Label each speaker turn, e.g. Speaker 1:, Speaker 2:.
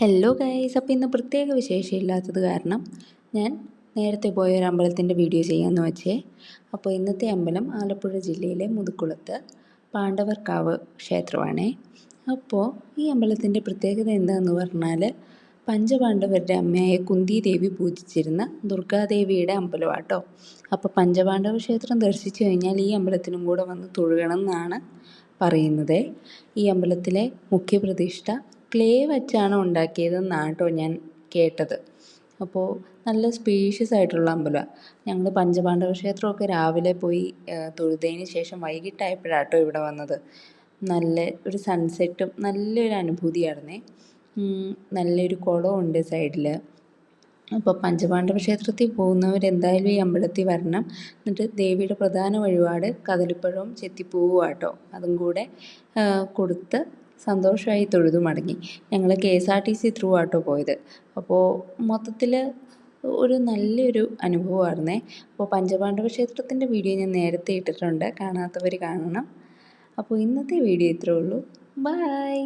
Speaker 1: Hello guys, അപ്പോൾ ഇന്ന് പ്രത്യേക വിശേഷമില്ലാത്തത് കാരണം ഞാൻ നേരത്തെ പോയ ഒരു അമ്പലത്തിൻ്റെ വീഡിയോ ചെയ്യാമെന്ന് വെച്ചേ. അപ്പോൾ ഇന്നത്തെ അമ്പലം ആലപ്പുഴ ജില്ലയിലെ മുതുക്കുളത്ത് പാണ്ഡവർക്കാവ് ക്ഷേത്രമാണേ. അപ്പോൾ ഈ അമ്പലത്തിൻ്റെ പ്രത്യേകത എന്താണെന്ന് പറഞ്ഞാൽ പഞ്ചപാണ്ഡവരുടെ അമ്മയായ കുന്തി ദേവി പൂജിച്ചിരുന്ന ദുർഗാദേവിയുടെ അമ്പലമാട്ടോ. അപ്പോൾ പഞ്ചപാണ്ഡവ ക്ഷേത്രം ദർശിച്ചു കഴിഞ്ഞാൽ ഈ അമ്പലത്തിനും കൂടെ വന്ന് തൊഴുകണം എന്നാണ് പറയുന്നത്. ഈ അമ്പലത്തിലെ മുഖ്യപ്രതിഷ്ഠ ക്ലേ വച്ചാണ് ഉണ്ടാക്കിയതെന്നാണ് കേട്ടോ ഞാൻ കേട്ടത്. അപ്പോൾ നല്ല സ്പേഷ്യസ് ആയിട്ടുള്ള അമ്പലമാണ്. ഞങ്ങൾ പഞ്ചപാണ്ഡവ ക്ഷേത്രമൊക്കെ രാവിലെ പോയി തൊഴുതതിന് ശേഷം വൈകിട്ടായപ്പോഴാണ് കേട്ടോ ഇവിടെ വന്നത്. നല്ല ഒരു സൺസെറ്റും നല്ലൊരു അനുഭൂതിയായിരുന്നേ. നല്ലൊരു കുളമുണ്ട് സൈഡിൽ. അപ്പോൾ പഞ്ചപാണ്ഡവ ക്ഷേത്രത്തിൽ പോകുന്നവരെന്തായാലും ഈ അമ്പലത്തിൽ വരണം. എന്നിട്ട് ദേവിയുടെ പ്രധാന വഴിപാട് കദളിപ്പഴവും ചെത്തിപ്പൂവും ആട്ടോ. അതും കൂടെ കൊടുത്ത് സന്തോഷമായി തൊഴുതു മടങ്ങി. ഞങ്ങൾ KSRTC ത്രൂ ആട്ടോ പോയത്. അപ്പോൾ മൊത്തത്തിൽ ഒരു നല്ലൊരു അനുഭവമായിരുന്നേ. അപ്പോൾ പഞ്ചപാണ്ഡവ ക്ഷേത്രത്തിൻ്റെ വീഡിയോ ഞാൻ നേരത്തെ ഇട്ടിട്ടുണ്ട്, കാണാത്തവർ കാണണം. അപ്പോൾ ഇന്നത്തെ വീഡിയോ ഇത്രേ ഉള്ളൂ. ബൈ.